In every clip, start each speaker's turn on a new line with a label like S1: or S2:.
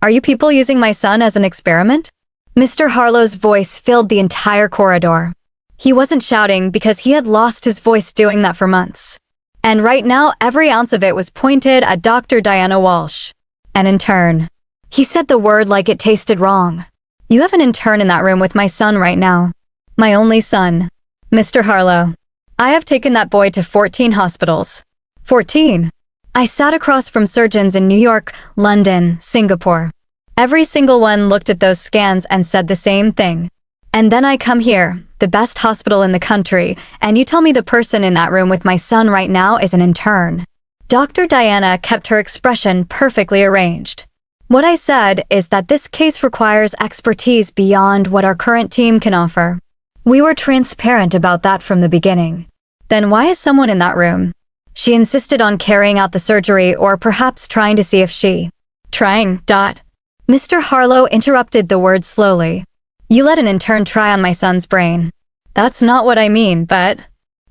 S1: Are you people using my son as an experiment? Mr. Harlow's voice filled the entire corridor. He wasn't shouting because he had lost his voice doing that for months. And right now, every ounce of it was pointed at Dr. Diana Walsh. An intern. He said the word like it tasted wrong. You have an intern in that room with my son right now. My only son. Mr. Harlow. I have taken that boy to 14 hospitals. 14. I sat across from surgeons in New York, London, Singapore. Every single one looked at those scans and said the same thing. And then I come here, the best hospital in the country, and you tell me the person in that room with my son right now is an intern. Dr. Diana kept her expression perfectly arranged. What I said is that this case requires expertise beyond what our current team can offer. We were transparent about that from the beginning. Then why is someone in that room? She insisted on carrying out the surgery or perhaps trying to see if she... Mr. Harlow interrupted the word slowly. You let an intern try on my son's brain. That's not what I mean, but...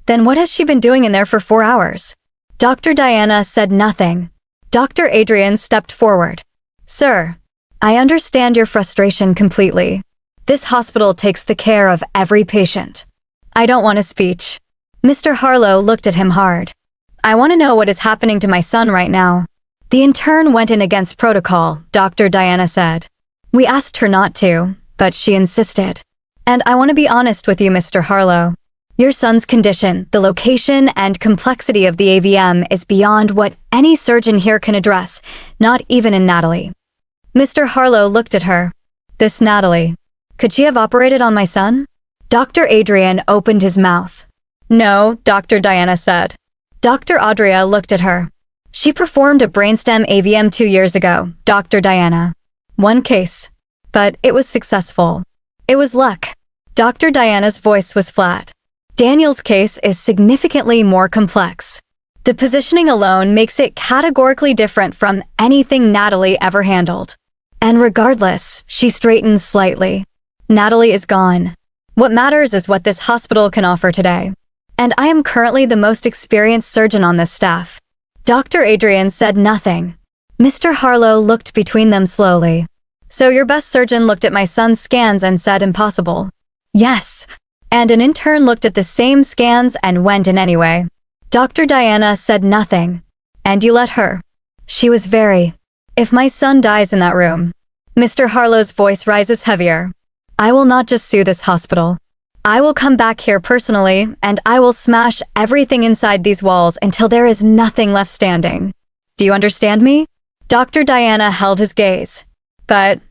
S1: Then what has she been doing in there for 4 hours? Dr. Diana said nothing. Dr. Adrian stepped forward. Sir, I understand your frustration completely. This hospital takes the care of every patient. I don't want a speech. Mr. Harlow looked at him hard. I want to know what is happening to my son right now. The intern went in against protocol, Dr. Diana said. We asked her not to, but she insisted. And I want to be honest with you, Mr. Harlow. Your son's condition, the location and complexity of the AVM is beyond what any surgeon here can address, not even in Natalie. Mr. Harlow looked at her. This Natalie. Could she have operated on my son? Dr. Adrian opened his mouth. No, Dr. Diana said. Dr. Audrea looked at her. She performed a brainstem AVM 2 years ago, Dr. Diana. 1 case. But it was successful. It was luck. Dr. Diana's voice was flat. Daniel's case is significantly more complex. The positioning alone makes it categorically different from anything Natalie ever handled. And regardless, she straightened slightly. Natalie is gone. What matters is what this hospital can offer today. And I am currently the most experienced surgeon on this staff. Dr. Adrian said nothing. Mr. Harlow looked between them slowly. So your best surgeon looked at my son's scans and said impossible. Yes. And an intern looked at the same scans and went in anyway. Dr. Diana said nothing. And you let her. She was very... If my son dies in that room... Mr. Harlow's voice rises heavier. I will not just sue this hospital. I will come back here personally, and I will smash everything inside these walls until there is nothing left standing. Do you understand me? Dr. Diana held his gaze. But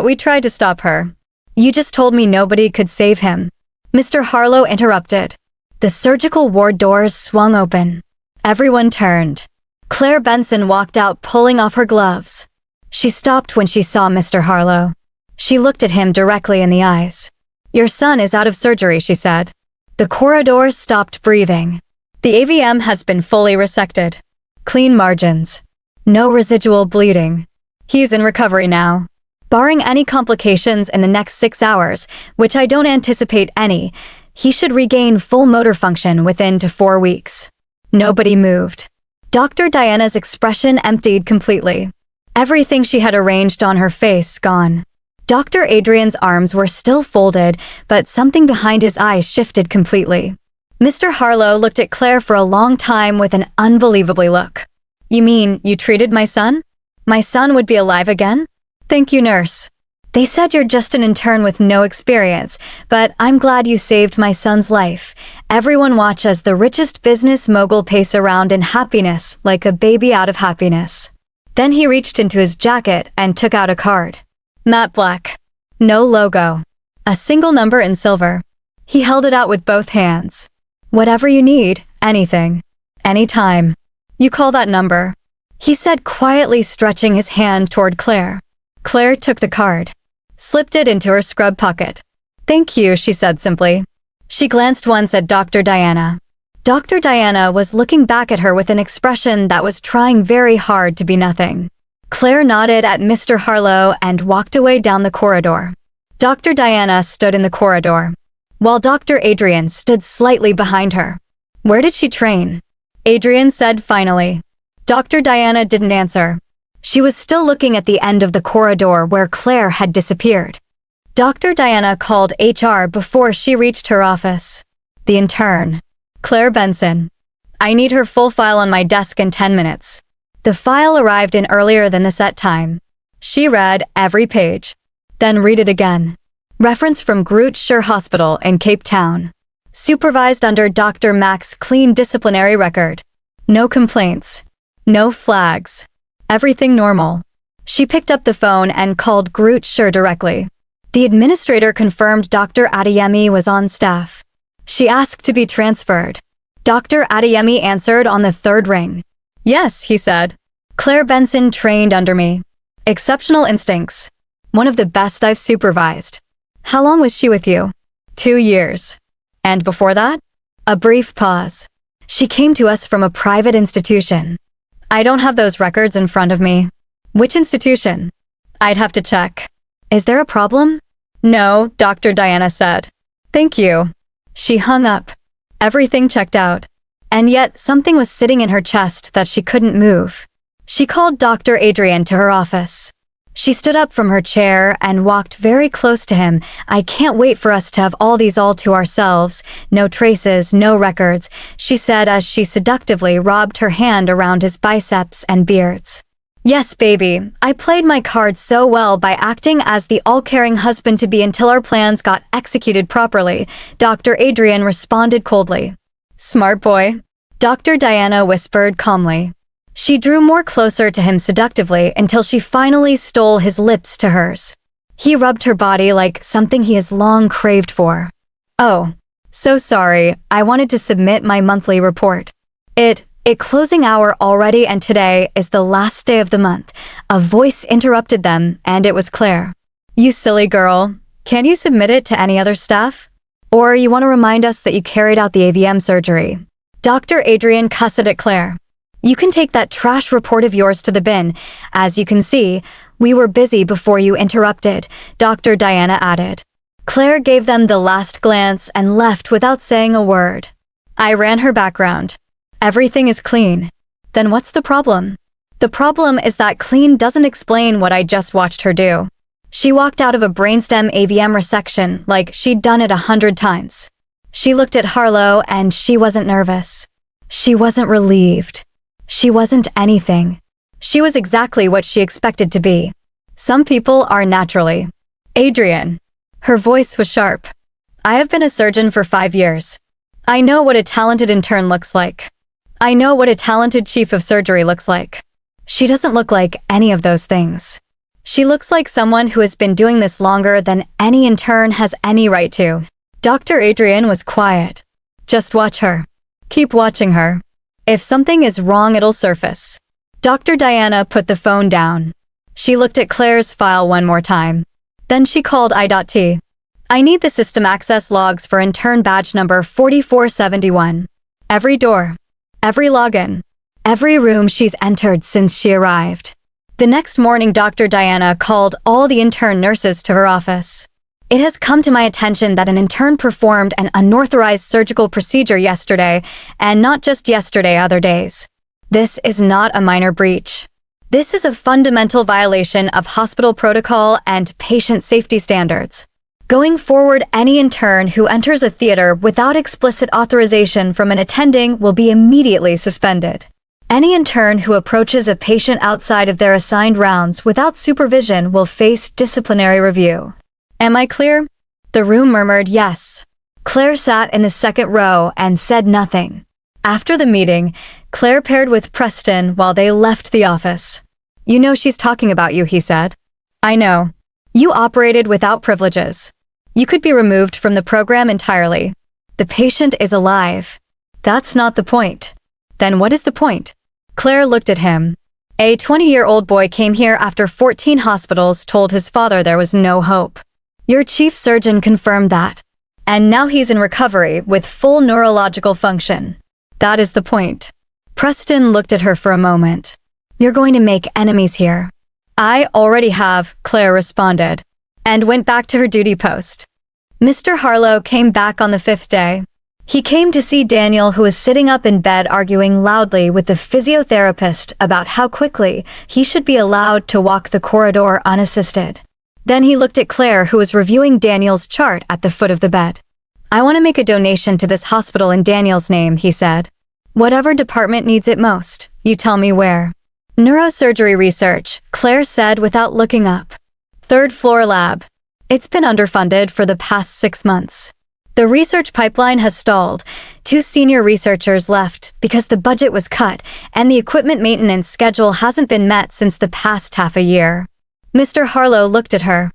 S1: we tried to stop her. You just told me nobody could save him. Mr. Harlow interrupted. The surgical ward doors swung open. Everyone turned. Claire Benson walked out pulling off her gloves. She stopped when she saw Mr. Harlow. She looked at him directly in the eyes. Your son is out of surgery, she said. The corridor stopped breathing. The AVM has been fully resected. Clean margins. No residual bleeding. He's in recovery now. Barring any complications in the next 6 hours, which I don't anticipate any, he should regain full motor function within 2 to 4 weeks. Nobody moved. Dr. Diana's expression emptied completely. Everything she had arranged on her face gone. Dr. Adrian's arms were still folded, but something behind his eyes shifted completely. Mr. Harlow looked at Claire for a long time with an unbelievably look. You mean you treated my son? My son would be alive again? Thank you, nurse. They said you're just an intern with no experience, but I'm glad you saved my son's life. Everyone watch as the richest business mogul pace around in happiness like a baby out of happiness. Then he reached into his jacket and took out a card. Matte black. No logo. A single number in silver. He held it out with both hands. Whatever you need, anything. Anytime. You call that number. He said quietly, stretching his hand toward Claire. Claire took the card. Slipped it into her scrub pocket. Thank you, she said simply. She glanced once at Dr. Diana. Dr. Diana was looking back at her with an expression that was trying very hard to be nothing. Claire nodded at Mr. Harlow and walked away down the corridor. Dr. Diana stood in the corridor, while Dr. Adrian stood slightly behind her. Where did she train? Adrian said finally. Dr. Diana didn't answer. She was still looking at the end of the corridor where Claire had disappeared. Dr. Diana called HR before she reached her office. The intern, Claire Benson. I need her full file on my desk in 10 minutes. The file arrived in earlier than the set time. She read every page. Then read it again. Reference from Groot Scher Hospital in Cape Town. Supervised under Dr. Mack's clean disciplinary record. No complaints. No flags. Everything normal. She picked up the phone and called Groot Scher directly. The administrator confirmed Dr. Adeyemi was on staff. She asked to be transferred. Dr. Adeyemi answered on the third ring. Yes, he said. Claire Benson trained under me. Exceptional instincts. One of the best I've supervised. How long was she with you? 2 years. And before that? A brief pause. She came to us from a private institution. I don't have those records in front of me. Which institution? I'd have to check. Is there a problem? No, Dr. Diana said. Thank you. She hung up. Everything checked out. And yet something was sitting in her chest that she couldn't move. She called Dr. Adrian to her office. She stood up from her chair and walked very close to him. I can't wait for us to have all these all to ourselves. No traces, no records, she said as she seductively rubbed her hand around his biceps and beards. Yes, baby, I played my card so well by acting as the all-caring husband-to-be until our plans got executed properly, Dr. Adrian responded coldly. Smart boy. Dr. Diana whispered calmly. She drew more closer to him seductively until she finally stole his lips to hers. He rubbed her body like something he has long craved for. Oh, so sorry, I wanted to submit my monthly report. It closing hour already and today is the last day of the month. A voice interrupted them and it was Claire. You silly girl, can't you submit it to any other staff? Or you want to remind us that you carried out the AVM surgery? Dr. Adrian cussed at Claire. You can take that trash report of yours to the bin. As you can see, we were busy before you interrupted, Dr. Diana added. Claire gave them the last glance and left without saying a word. I ran her background. Everything is clean. Then what's the problem? The problem is that clean doesn't explain what I just watched her do. She walked out of a brainstem AVM resection like she'd done it 100 times. She looked at Harlow and she wasn't nervous. She wasn't relieved. She wasn't anything. She was exactly what she expected to be. Some people are naturally. Adrian. Her voice was sharp. I have been a surgeon for 5 years. I know what a talented intern looks like. I know what a talented chief of surgery looks like. She doesn't look like any of those things. She looks like someone who has been doing this longer than any intern has any right to. Dr. Adrian was quiet. Just watch her. Keep watching her. If something is wrong, it'll surface. Dr. Diana put the phone down. She looked at Claire's file one more time. Then she called I.T. I need the system access logs for intern badge number 4471. Every door. Every login. Every room she's entered since she arrived. The next morning, Dr. Diana called all the intern nurses to her office. It has come to my attention that an intern performed an unauthorized surgical procedure yesterday, and not just yesterday, other days. This is not a minor breach. This is a fundamental violation of hospital protocol and patient safety standards. Going forward, any intern who enters a theater without explicit authorization from an attending will be immediately suspended. Any intern who approaches a patient outside of their assigned rounds without supervision will face disciplinary review. Am I clear? The room murmured yes. Claire sat in the second row and said nothing. After the meeting, Claire paired with Preston while they left the office. You know she's talking about you, he said. I know. You operated without privileges. You could be removed from the program entirely. The patient is alive. That's not the point. Then what is the point? Claire looked at him. A 20-year-old boy came here after 14 hospitals told his father there was no hope. Your chief surgeon confirmed that. And now he's in recovery with full neurological function. That is the point. Preston looked at her for a moment. You're going to make enemies here. I already have, Claire responded, and went back to her duty post. Mr. Harlow came back on the 5th day. He came to see Daniel, who was sitting up in bed arguing loudly with the physiotherapist about how quickly he should be allowed to walk the corridor unassisted. Then he looked at Claire, who was reviewing Daniel's chart at the foot of the bed. "I want to make a donation to this hospital in Daniel's name," he said. "Whatever department needs it most, you tell me where." "Neurosurgery research," Claire said without looking up. "Third floor lab. It's been underfunded for the past 6 months. The research pipeline has stalled. 2 senior researchers left because the budget was cut, and the equipment maintenance schedule hasn't been met since the past half a year." Mr. Harlow looked at her.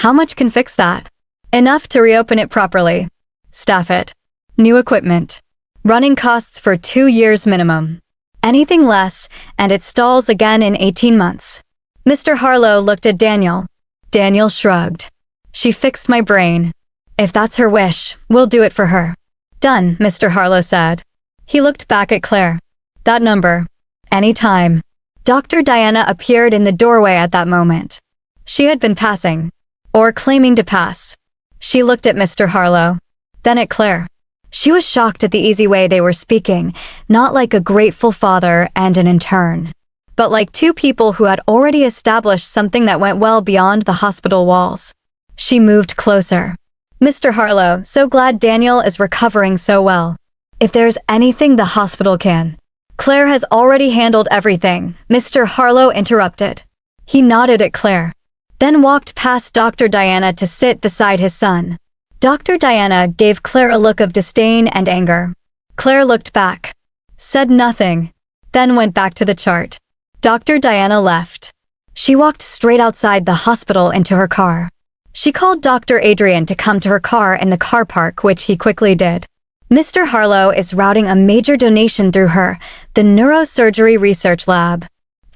S1: "How much can fix that?" "Enough to reopen it properly. Staff it. New equipment. Running costs for 2 years minimum. Anything less, and it stalls again in 18 months. Mr. Harlow looked at Daniel. Daniel shrugged. "She fixed my brain. If that's her wish, we'll do it for her." "Done," Mr. Harlow said. He looked back at Claire. "That number. Any time." Dr. Diana appeared in the doorway at that moment. She had been passing. Or claiming to pass. She looked at Mr. Harlow. Then at Claire. She was shocked at the easy way they were speaking, not like a grateful father and an intern, but like 2 people who had already established something that went well beyond the hospital walls. She moved closer. "Mr. Harlow, so glad Daniel is recovering so well. If there's anything the hospital can." "Claire has already handled everything," Mr. Harlow interrupted. He nodded at Claire, then walked past Dr. Diana to sit beside his son. Dr. Diana gave Claire a look of disdain and anger. Claire looked back, said nothing, then went back to the chart. Dr. Diana left. She walked straight outside the hospital into her car. She called Dr. Adrian to come to her car in the car park, which he quickly did. "Mr. Harlow is routing a major donation through her, the Neurosurgery Research Lab.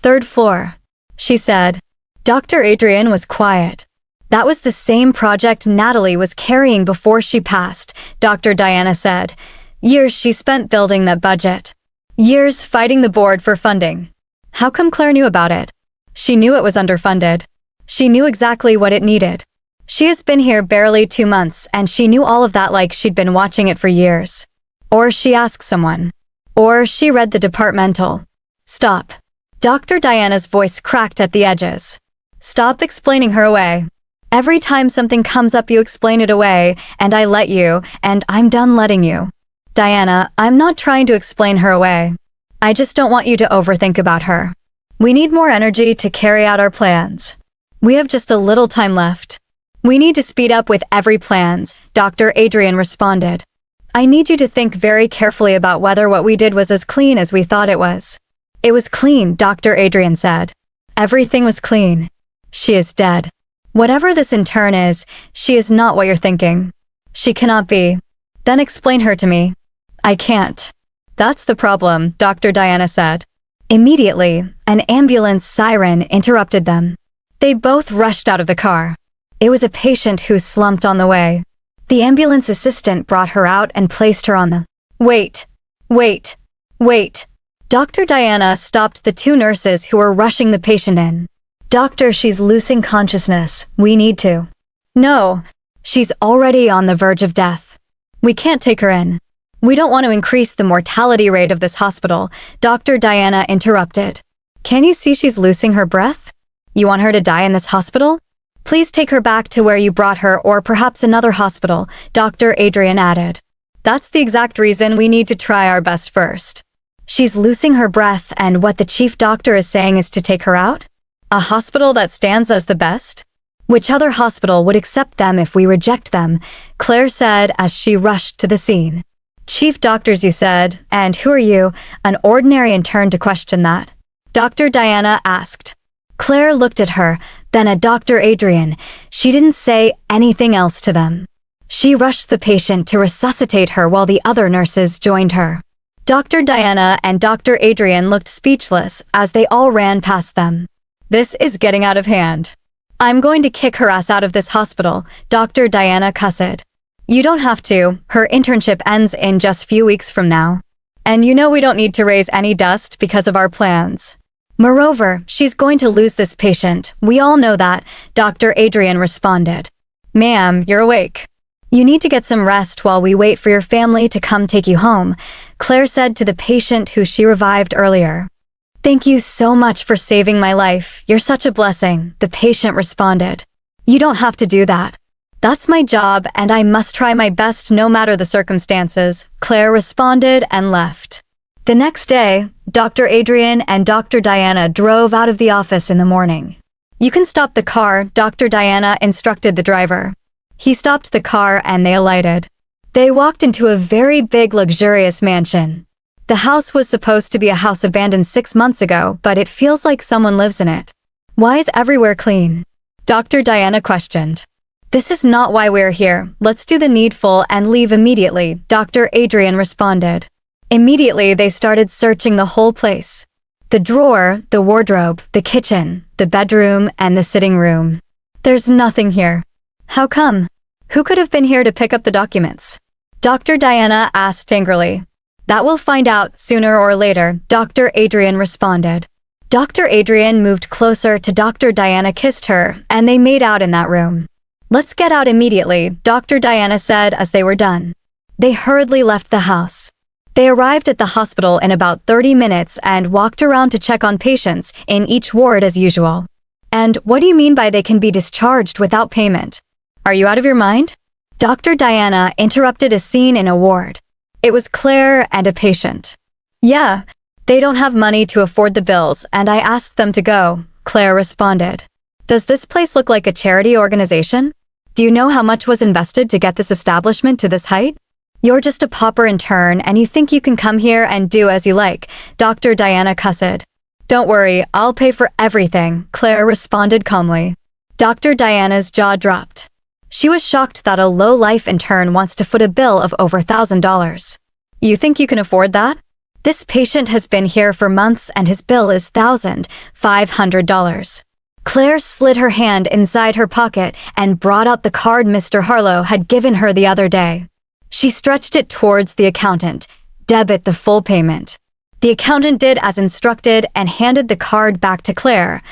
S1: 3rd floor," she said. Dr. Adrian was quiet. "That was the same project Natalie was carrying before she passed," Dr. Diana said. "Years she spent building that budget. Years fighting the board for funding." How come Claire knew about it? She knew it was underfunded. She knew exactly what it needed. She has been here barely 2 months, and she knew all of that like she'd been watching it for years. Or she asked someone. Or she read the departmental. "Stop." Dr. Diana's voice cracked at the edges. "Stop explaining her away. Every time something comes up you explain it away, and I let you, and I'm done letting you." "Diana, I'm not trying to explain her away. I just don't want you to overthink about her. We need more energy to carry out our plans. We have just a little time left. We need to speed up with every plans," Dr. Adrian responded. "I need you to think very carefully about whether what we did was as clean as we thought it was." "It was clean," Dr. Adrian said. "Everything was clean. She is dead. Whatever this intern is, she is not what you're thinking. She cannot be." "Then explain her to me." "I can't." "That's the problem," Dr. Diana said. Immediately, an ambulance siren interrupted them. They both rushed out of the car. It was a patient who slumped on the way. The ambulance assistant brought her out and placed her on the... Wait. Dr. Diana stopped the 2 nurses who were rushing the patient in. "Doctor, she's losing consciousness. We need to." "No. She's already on the verge of death. We can't take her in. We don't want to increase the mortality rate of this hospital," Dr. Diana interrupted. "Can you see she's losing her breath? You want her to die in this hospital? Please take her back to where you brought her, or perhaps another hospital," Dr. Adrian added. "That's the exact reason we need to try our best first." "She's losing her breath, and what the chief doctor is saying is to take her out? A hospital that stands as the best? Which other hospital would accept them if we reject them?" Claire said as she rushed to the scene. "Chief doctors, you said, and who are you, an ordinary intern, to question that?" Dr. Diana asked. Claire looked at her, then at Dr. Adrian. She didn't say anything else to them. She rushed the patient to resuscitate her while the other nurses joined her. Dr. Diana and Dr. Adrian looked speechless as they all ran past them. "This is getting out of hand. I'm going to kick her ass out of this hospital," Dr. Diana cussed. "You don't have to. Her internship ends in just few weeks from now. And you know we don't need to raise any dust because of our plans. Moreover, she's going to lose this patient. We all know that," Dr. Adrian responded. "Ma'am, you're awake. You need to get some rest while we wait for your family to come take you home, Claire said to the patient who she revived earlier. Thank you so much for saving my life. You're such a blessing, the patient responded. You don't have to do that. That's my job and I must try my best no matter the circumstances, Claire responded and left. The next day, Dr. Adrian and Dr. Diana drove out of the office in the morning. You can stop the car, Dr. Diana instructed the driver. He stopped the car and they alighted. They walked into a very big luxurious mansion. The house was supposed to be a house abandoned 6 months ago, but it feels like someone lives in it. Why is everywhere clean? Dr. Diana questioned. This is not why we're here. Let's do the needful and leave immediately, Dr. Adrian responded. Immediately, they started searching the whole place. The drawer, the wardrobe, the kitchen, the bedroom, and the sitting room. There's nothing here. How come? Who could have been here to pick up the documents? Dr. Diana asked angrily. That we'll find out sooner or later, Dr. Adrian responded. Dr. Adrian moved closer to Dr. Diana, kissed her, and they made out in that room. Let's get out immediately, Dr. Diana said as they were done. They hurriedly left the house. They arrived at the hospital in about 30 minutes and walked around to check on patients in each ward as usual. And what do you mean by they can be discharged without payment? Are you out of your mind? Dr. Diana interrupted a scene in a ward. It was Claire and a patient. Yeah, they don't have money to afford the bills and I asked them to go, Claire responded. Does this place look like a charity organization? Do you know how much was invested to get this establishment to this height? You're just a pauper intern and you think you can come here and do as you like, Dr. Diana cussed. Don't worry, I'll pay for everything, Claire responded calmly. Dr. Diana's jaw dropped. She was shocked that a low-life intern wants to foot a bill of over $1,000. You think you can afford that? This patient has been here for months and his bill is $1,500. Claire slid her hand inside her pocket and brought out the card Mr. Harlow had given her the other day. She stretched it towards the accountant. Debit the full payment. The accountant did as instructed and handed the card back to Claire.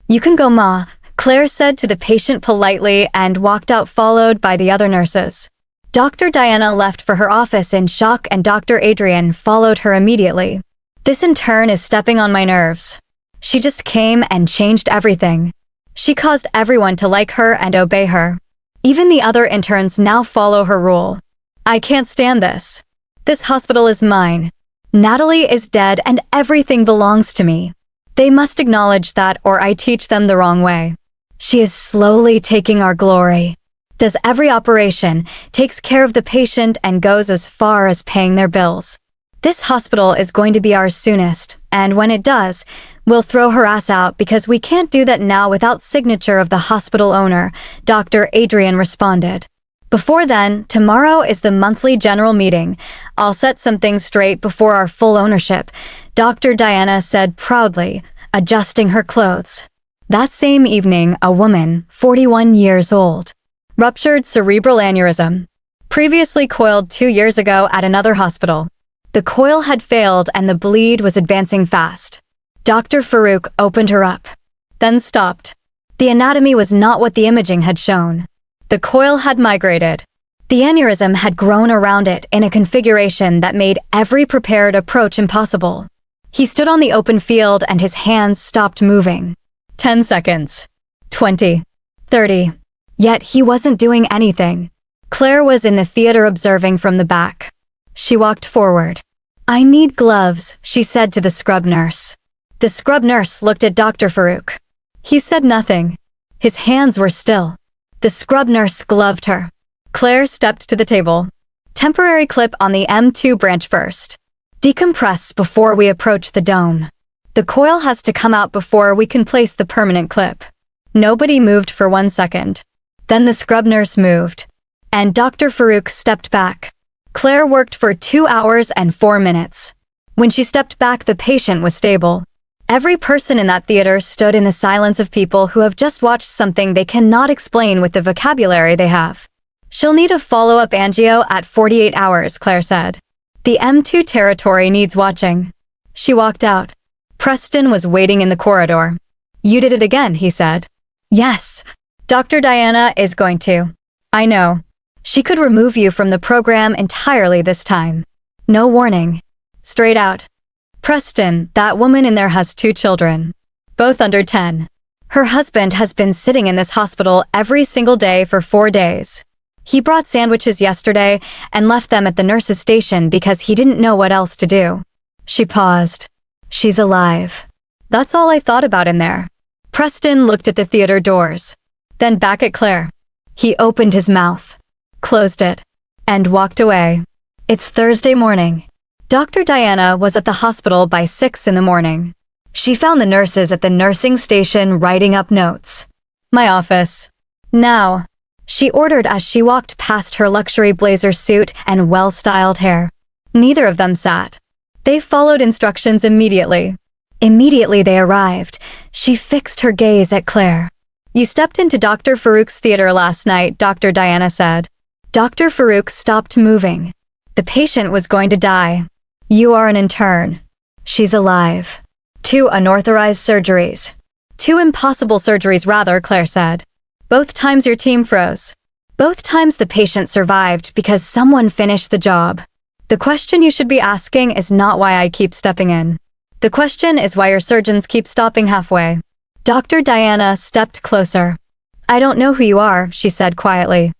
S1: You can go, Ma, Claire said to the patient politely and walked out followed by the other nurses. Dr. Diana left for her office in shock and Dr. Adrian followed her immediately. This intern is stepping on my nerves. She just came and changed everything. She caused everyone to like her and obey her. Even the other interns now follow her rule. I can't stand this. This hospital is mine. Natalie is dead and everything belongs to me. They must acknowledge that or I teach them the wrong way. She is slowly taking our glory. Does every operation, takes care of the patient and goes as far as paying their bills. This hospital is going to be ours soonest, and when it does, we'll throw her ass out because we can't do that now without signature of the hospital owner, Dr. Adrian responded. Before then, tomorrow is the monthly general meeting. I'll set some things straight before our full ownership, Dr. Diana said proudly, adjusting her clothes. That same evening, a woman, 41 years old, ruptured cerebral aneurysm. Previously coiled 2 years ago at another hospital. The coil had failed and the bleed was advancing fast. Dr. Farouk opened her up, then stopped. The anatomy was not what the imaging had shown. The coil had migrated. The aneurysm had grown around it in a configuration that made every prepared approach impossible. He stood on the open field and his hands stopped moving. 10 seconds. 20. 30. Yet he wasn't doing anything. Claire was in the theater observing from the back. She walked forward. I need gloves, she said to the scrub nurse. The scrub nurse looked at Dr. Farouk. He said nothing. His hands were still. The scrub nurse gloved her. Claire stepped to the table. Temporary clip on the M2 branch first. Decompress before we approach the dome. The coil has to come out before we can place the permanent clip. Nobody moved for 1 second. Then the scrub nurse moved. And Dr. Farouk stepped back. Claire worked for 2 hours and 4 minutes. When she stepped back, the patient was stable. Every person in that theater stood in the silence of people who have just watched something they cannot explain with the vocabulary they have. She'll need a follow-up angio at 48 hours, Claire said. The M2 territory needs watching. She walked out. Preston was waiting in the corridor. You did it again, he said. Yes. Dr. Diana is going to. I know. She could remove you from the program entirely this time. No warning. Straight out. Preston, that woman in there has 2 children. Both under 10. Her husband has been sitting in this hospital every single day for 4 days. He brought sandwiches yesterday and left them at the nurse's station because he didn't know what else to do. She paused. She's alive. That's all I thought about in there. Preston looked at the theater doors. Then back at Claire. He opened his mouth, closed it, and walked away. It's Thursday morning. Dr. Diana was at the hospital by 6 in the morning. She found the nurses at the nursing station writing up notes. My office. Now, she ordered as she walked past her luxury blazer suit and well-styled hair. Neither of them sat. They followed instructions immediately. Immediately they arrived, she fixed her gaze at Claire. You stepped into Dr. Farouk's theater last night, Dr. Diana said. Dr. Farouk stopped moving. The patient was going to die. You are an intern. She's alive. 2 unauthorized surgeries. 2 impossible surgeries rather, Claire said. Both times your team froze. Both times the patient survived because someone finished the job. The question you should be asking is not why I keep stepping in. The question is why your surgeons keep stopping halfway. Dr. Diana stepped closer. I don't know who you are, she said quietly.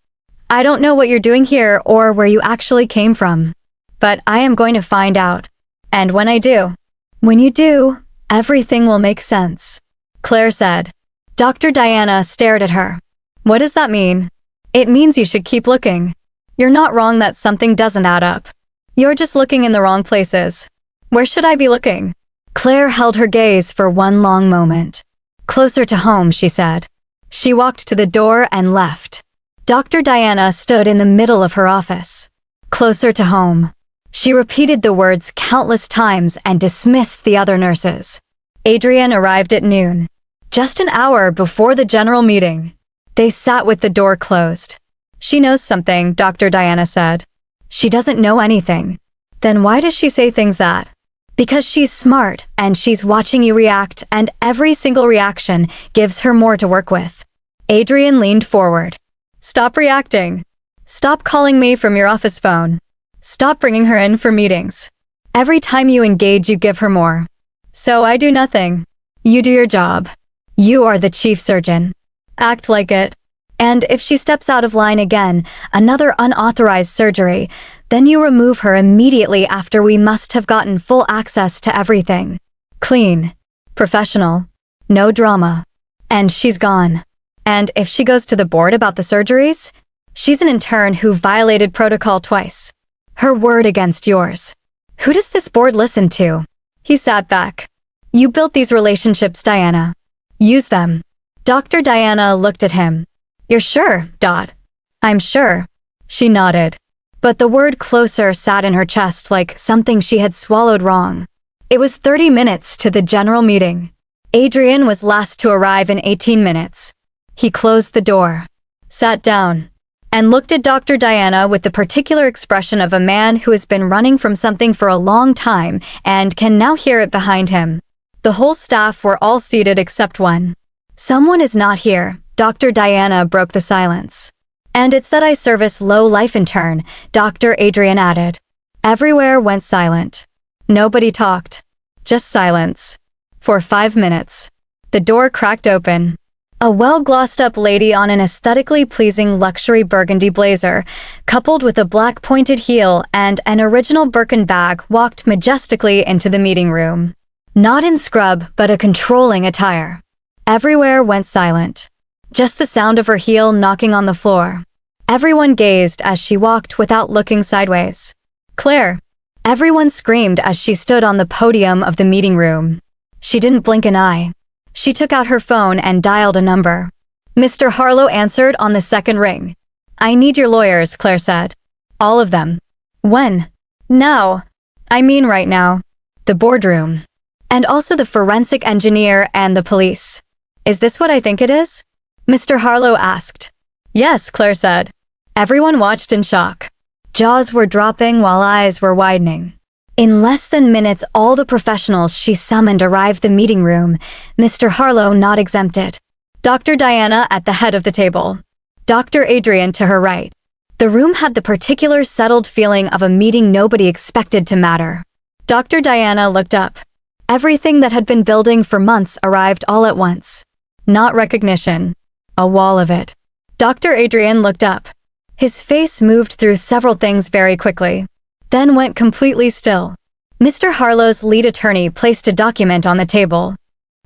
S1: I don't know what you're doing here or where you actually came from. But I am going to find out. And when you do, everything will make sense. Claire said. Dr. Diana stared at her. What does that mean? It means you should keep looking. You're not wrong that something doesn't add up. You're just looking in the wrong places. Where should I be looking? Claire held her gaze for one long moment. Closer to home, she said. She walked to the door and left. Dr. Diana stood in the middle of her office. Closer to home. She repeated the words countless times and dismissed the other nurses. Adrian arrived at noon, just an hour before the general meeting. They sat with the door closed. She knows something, Dr. Diana said. She doesn't know anything. Then why does she say things that? Because she's smart and she's watching you react, and every single reaction gives her more to work with. Adrian leaned forward. Stop reacting. Stop calling me from your office phone. Stop bringing her in for meetings. Every time you engage, you give her more. So I do nothing. You do your job. You are the chief surgeon. Act like it. And if she steps out of line again, another unauthorized surgery, then you remove her immediately after we must have gotten full access to everything. Clean. Professional. No drama. And she's gone. And if she goes to the board about the surgeries, she's an intern who violated protocol twice. Her word against yours. Who does this board listen to? He sat back. You built these relationships, Diana. Use them. Dr. Diana looked at him. You're sure, Dot? I'm sure. She nodded. But the word closer sat in her chest like something she had swallowed wrong. It was 30 minutes to the general meeting. Adrian was last to arrive in 18 minutes. He closed the door, sat down, and looked at Dr. Diana with the particular expression of a man who has been running from something for a long time and can now hear it behind him. The whole staff were all seated except one. Someone is not here, Dr. Diana broke the silence. And it's that I service low-life intern, Dr. Adrian added. Everywhere went silent. Nobody talked. Just silence. For 5 minutes. The door cracked open. A well-glossed-up lady on an aesthetically pleasing luxury burgundy blazer, coupled with a black pointed heel and an original Birkin bag, walked majestically into the meeting room. Not in scrub, but a controlling attire. Everywhere went silent. Just the sound of her heel knocking on the floor. Everyone gazed as she walked without looking sideways. Claire. Everyone screamed as she stood on the podium of the meeting room. She didn't blink an eye. She took out her phone and dialed a number. Mr. Harlow answered on the second ring. I need your lawyers, Claire said. All of them. When? Now. I mean right now. The boardroom. And also the forensic engineer and the police. Is this what I think it is? Mr. Harlow asked. Yes, Claire said. Everyone watched in shock. Jaws were dropping while eyes were widening. In less than minutes, all the professionals she summoned arrived the meeting room, Mr. Harlow not exempted. Dr. Diana at the head of the table. Dr. Adrian to her right. The room had the particular settled feeling of a meeting nobody expected to matter. Dr. Diana looked up. Everything that had been building for months arrived all at once. Not recognition. A wall of it. Dr. Adrian looked up. His face moved through several things very quickly, then went completely still. Mr. Harlow's lead attorney placed a document on the table.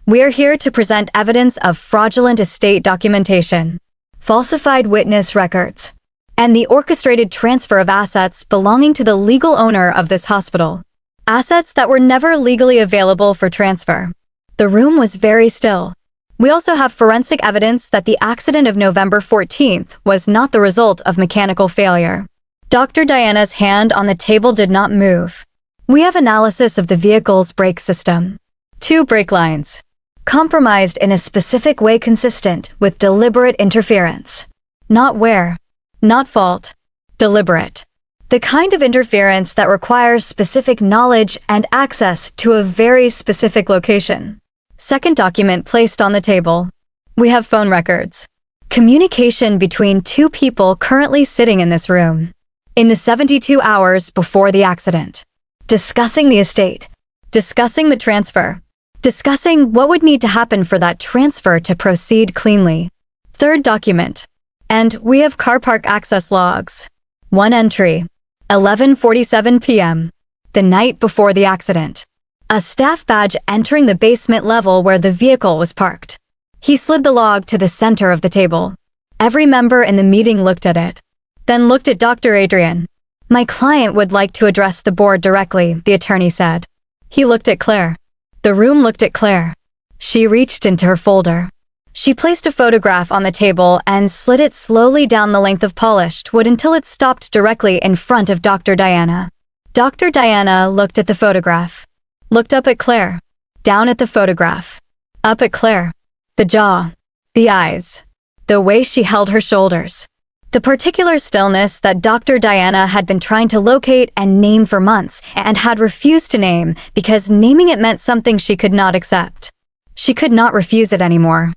S1: We are here to present evidence of fraudulent estate documentation, falsified witness records, and the orchestrated transfer of assets belonging to the legal owner of this hospital. Assets that were never legally available for transfer. The room was very still. We also have forensic evidence that the accident of November 14th was not the result of mechanical failure. Dr. Diana's hand on the table did not move. We have analysis of the vehicle's brake system. 2 brake lines. Compromised in a specific way consistent with deliberate interference. Not wear. Not fault. Deliberate. The kind of interference that requires specific knowledge and access to a very specific location. Second document placed on the table. We have phone records. Communication between 2 people currently sitting in this room. In the 72 hours before the accident. Discussing the estate. Discussing the transfer. Discussing what would need to happen for that transfer to proceed cleanly. Third document. And we have car park access logs. 1 entry. 11:47 p.m. The night before the accident. A staff badge entering the basement level where the vehicle was parked. He slid the log to the center of the table. Every member in the meeting looked at it. Then looked at Dr. Adrian. My client would like to address the board directly, the attorney said. He looked at Claire. The room looked at Claire. She reached into her folder. She placed a photograph on the table and slid it slowly down the length of polished wood until it stopped directly in front of Dr. Diana. Dr. Diana looked at the photograph. Looked up at Claire. Down at the photograph. Up at Claire. The jaw. The eyes. The way she held her shoulders. The particular stillness that Dr. Diana had been trying to locate and name for months and had refused to name because naming it meant something she could not accept. She could not refuse it anymore.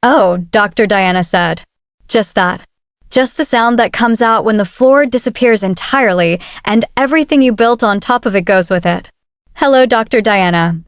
S1: Oh, Dr. Diana said. Just that. Just the sound that comes out when the floor disappears entirely and everything you built on top of it goes with it. Hello, Dr. Diana.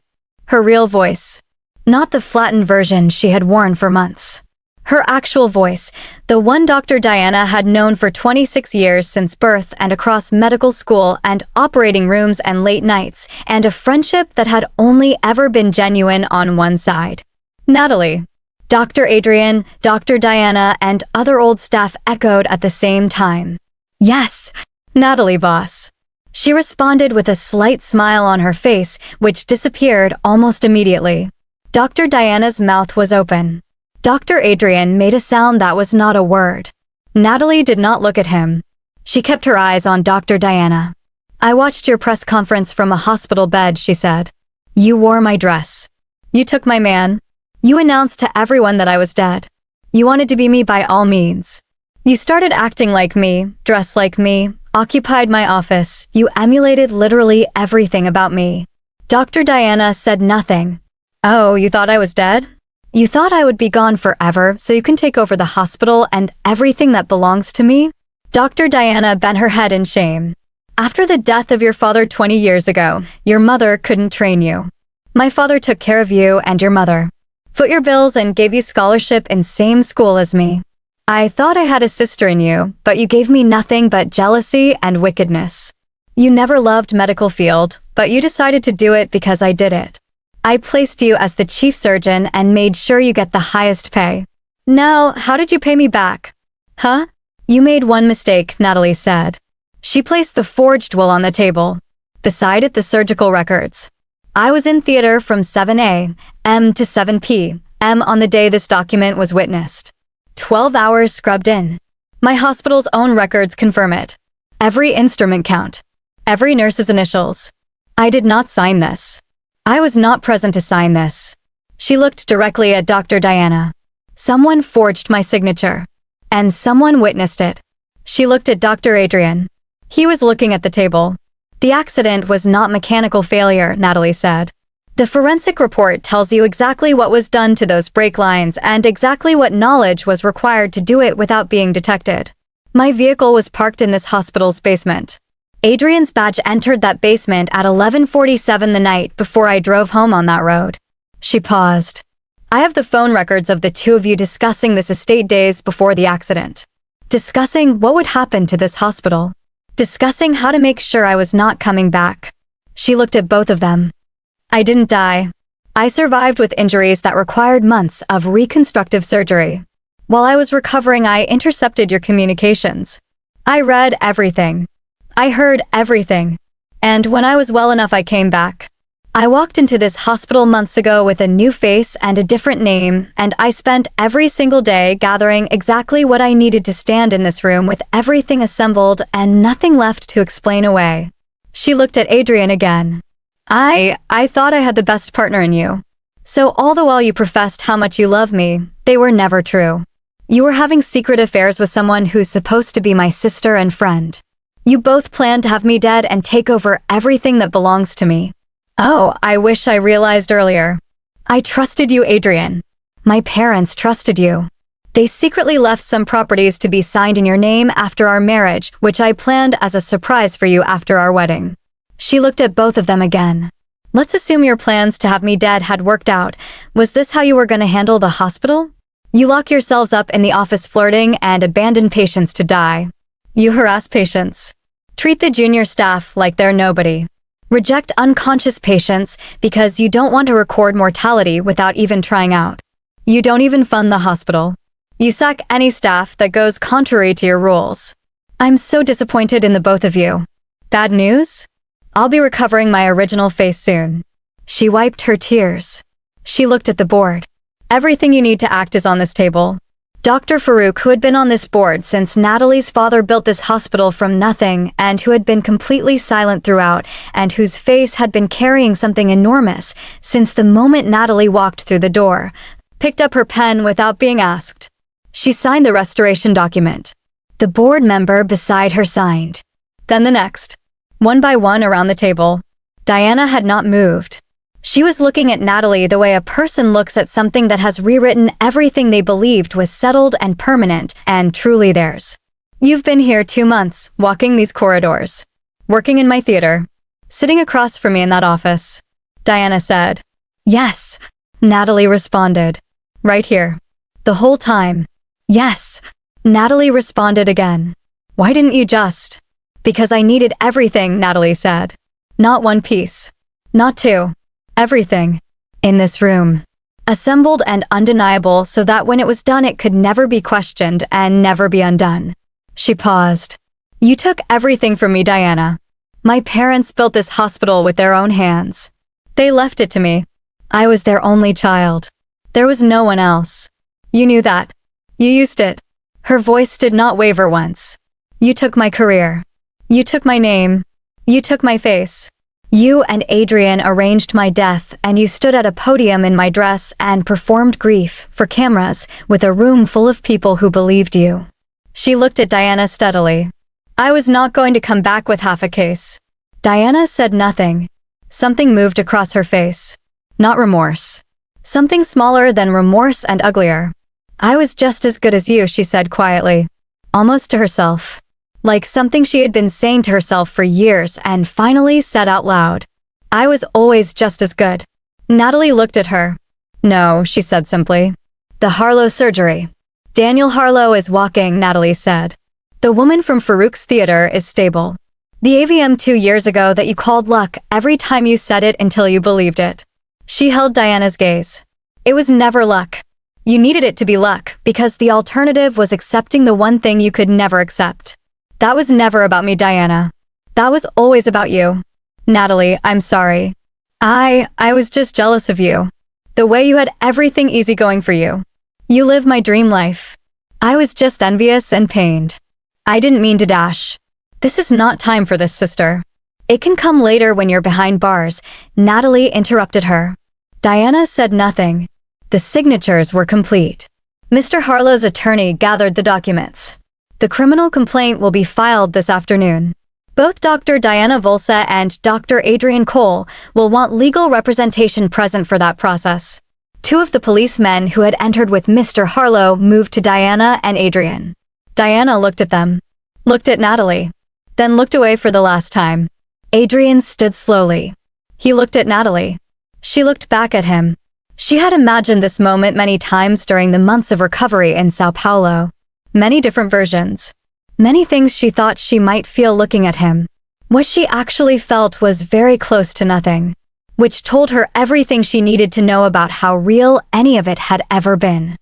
S1: Her real voice. Not the flattened version she had worn for months. Her actual voice, the one Dr. Diana had known for 26 years since birth and across medical school and operating rooms and late nights, and a friendship that had only ever been genuine on one side. Natalie. Dr. Adrian, Dr. Diana, and other old staff echoed at the same time. Yes, Natalie, boss. She responded with a slight smile on her face, which disappeared almost immediately. Dr. Diana's mouth was open. Dr. Adrian made a sound that was not a word. Natalie did not look at him. She kept her eyes on Dr. Diana. I watched your press conference from a hospital bed, she said. You wore my dress. You took my man. You announced to everyone that I was dead. You wanted to be me by all means. You started acting like me, dressed like me, occupied my office. You emulated literally everything about me. Dr. Diana said nothing. Oh, you thought I was dead? You thought I would be gone forever so you can take over the hospital and everything that belongs to me? Dr. Diana bent her head in shame. After the death of your father 20 years ago, your mother couldn't train you. My father took care of you and your mother. Foot your bills and gave you scholarship in same school as me. I thought I had a sister in you, but you gave me nothing but jealousy and wickedness. You never loved medical field, but you decided to do it because I did it. I placed you as the chief surgeon and made sure you get the highest pay. Now, how did you pay me back? Huh? You made one mistake, Natalie said. She placed the forged will on the table. Beside it, the surgical records. I was in theater from 7 a.m. to 7 p.m. on the day this document was witnessed. 12 hours scrubbed in. My hospital's own records confirm it. Every instrument count. Every nurse's initials. I did not sign this. I was not present to sign this. She looked directly at Dr. Diana. Someone forged my signature. And someone witnessed it. She looked at Dr. Adrian. He was looking at the table. The accident was not mechanical failure, Natalie said. The forensic report tells you exactly what was done to those brake lines and exactly what knowledge was required to do it without being detected. My vehicle was parked in this hospital's basement. Adrian's badge entered that basement at 11:47 the night before I drove home on that road. She paused. I have the phone records of the two of you discussing this estate days before the accident. Discussing what would happen to this hospital. Discussing how to make sure I was not coming back. She looked at both of them. I didn't die. I survived with injuries that required months of reconstructive surgery. While I was recovering, I intercepted your communications. I read everything. I heard everything. And when I was well enough, I came back. I walked into this hospital months ago with a new face and a different name, and I spent every single day gathering exactly what I needed to stand in this room with everything assembled and nothing left to explain away. She looked at Adrian again. I thought I had the best partner in you. So all the while you professed how much you love me, they were never true. You were having secret affairs with someone who's supposed to be my sister and friend. You both planned to have me dead and take over everything that belongs to me. Oh, I wish I realized earlier. I trusted you, Adrian. My parents trusted you. They secretly left some properties to be signed in your name after our marriage, which I planned as a surprise for you after our wedding. She looked at both of them again. Let's assume your plans to have me dead had worked out. Was this how you were going to handle the hospital? You lock yourselves up in the office flirting and abandon patients to die. You harass patients. Treat the junior staff like they're nobody. Reject unconscious patients because you don't want to record mortality without even trying out. You don't even fund the hospital. You sack any staff that goes contrary to your rules. I'm so disappointed in the both of you. Bad news? I'll be recovering my original face soon. She wiped her tears. She looked at the board. Everything you need to act is on this table. Dr. Farouk, who had been on this board since Natalie's father built this hospital from nothing and who had been completely silent throughout and whose face had been carrying something enormous since the moment Natalie walked through the door, picked up her pen without being asked. She signed the restoration document. The board member beside her signed. Then the next. One by one around the table. Diana had not moved. She was looking at Natalie the way a person looks at something that has rewritten everything they believed was settled and permanent and truly theirs. You've been here 2 months, walking these corridors. Working in my theater. Sitting across from me in that office. Diana said. Yes. Natalie responded. Right here. The whole time. Yes. Natalie responded again. Why didn't you just? Because I needed everything, Natalie said. Not one piece. Not two. Everything. In this room. Assembled and undeniable so that when it was done it could never be questioned and never be undone. She paused. You took everything from me, Diana. My parents built this hospital with their own hands. They left it to me. I was their only child. There was no one else. You knew that. You used it. Her voice did not waver once. You took my career. You took my name. You took my face. You and Adrian arranged my death, and you stood at a podium in my dress and performed grief for cameras with a room full of people who believed you. She looked at Diana steadily. I was not going to come back with half a case. Diana said nothing. Something moved across her face. Not remorse. Something smaller than remorse and uglier. I was just as good as you, she said quietly. Almost to herself. Like something she had been saying to herself for years and finally said out loud. I was always just as good. Natalie looked at her. No, she said simply. The Harlow surgery. Daniel Harlow is walking, Natalie said. The woman from Farouk's theater is stable. The AVM 2 years ago that you called luck every time you said it until you believed it. She held Diana's gaze. It was never luck. You needed it to be luck because the alternative was accepting the one thing you could never accept. That was never about me, Diana. That was always about you. Natalie, I'm sorry. I was just jealous of you. The way you had everything easy going for you. You live my dream life. I was just envious and pained. I didn't mean to dash. This is not time for this, sister. It can come later when you're behind bars, Natalie interrupted her. Diana said nothing. The signatures were complete. Mr. Harlow's attorney gathered the documents. The criminal complaint will be filed this afternoon. Both Dr. Diana Volsa and Dr. Adrian Cole will want legal representation present for that process. 2 of the policemen who had entered with Mr. Harlow moved to Diana and Adrian. Diana looked at them. looked at Natalie, then looked away for the last time. Adrian stood slowly. He looked at Natalie. She looked back at him. She had imagined this moment many times during the months of recovery in Sao Paulo. Many different versions. Many things she thought she might feel looking at him. What she actually felt was very close to nothing, which told her everything she needed to know about how real any of it had ever been.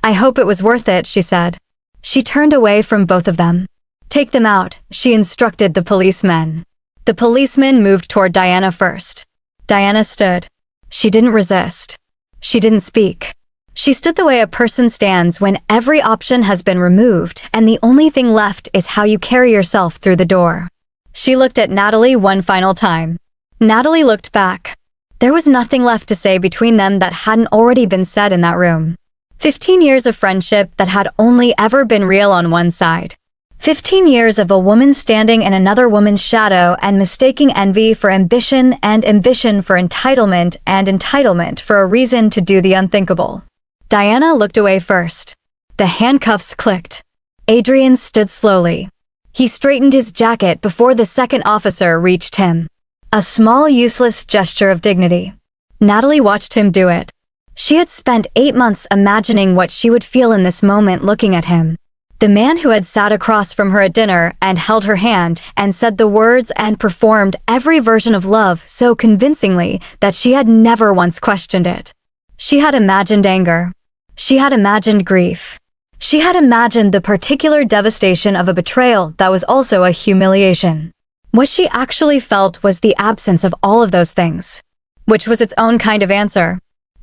S1: "I hope it was worth it," she said. She turned away from both of them. "Take them out," she instructed the policemen. The policeman moved toward Diana first. Diana stood. She didn't resist. She didn't speak. She stood the way a person stands when every option has been removed and the only thing left is how you carry yourself through the door. She looked at Natalie one final time. Natalie looked back. There was nothing left to say between them that hadn't already been said in that room. 15 years of friendship that had only ever been real on one side. 15 years of a woman standing in another woman's shadow and mistaking envy for ambition and ambition for entitlement and entitlement for a reason to do the unthinkable. Diana looked away first. The handcuffs clicked. Adrian stood slowly. He straightened his jacket before the second officer reached him. A small, useless gesture of dignity. Natalie watched him do it. She had spent 8 months imagining what she would feel in this moment looking at him. The man who had sat across from her at dinner and held her hand and said the words and performed every version of love so convincingly that she had never once questioned it. She had imagined anger. She had imagined grief. She had imagined the particular devastation of a betrayal that was also a humiliation. What she actually felt was the absence of all of those things, which was its own kind of answer.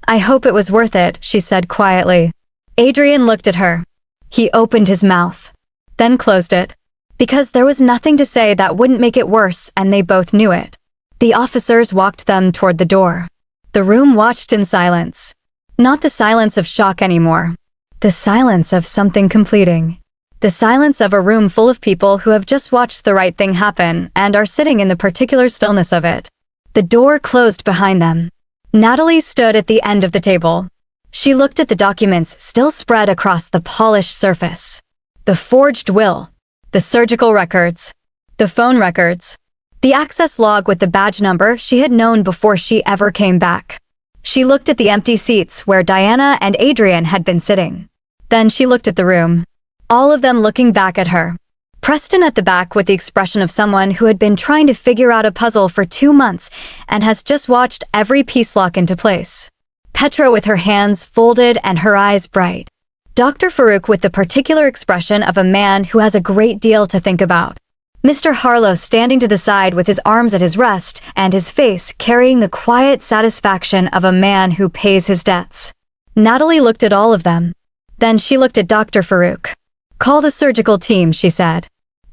S1: "I hope it was worth it," she said quietly. Adrian looked at her. He opened his mouth, then closed it, because there was nothing to say that wouldn't make it worse, and they both knew it. The officers walked them toward the door. The room watched in silence. Not the silence of shock anymore. The silence of something completing. The silence of a room full of people who have just watched the right thing happen and are sitting in the particular stillness of it. The door closed behind them. Natalie stood at the end of the table. She looked at the documents still spread across the polished surface. The forged will, the surgical records, the phone records, the access log with the badge number she had known before she ever came back. She looked at the empty seats where Diana and Adrian had been sitting. Then she looked at the room. All of them looking back at her. Preston at the back with the expression of someone who had been trying to figure out a puzzle for 2 months and has just watched every piece lock into place. Petra with her hands folded and her eyes bright. Dr. Farouk with the particular expression of a man who has a great deal to think about. Mr. Harlow standing to the side with his arms at his rest and his face carrying the quiet satisfaction of a man who pays his debts. Natalie looked at all of them. Then she looked at Dr. Farouk. "Call the surgical team," she said.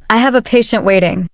S1: "I have a patient waiting."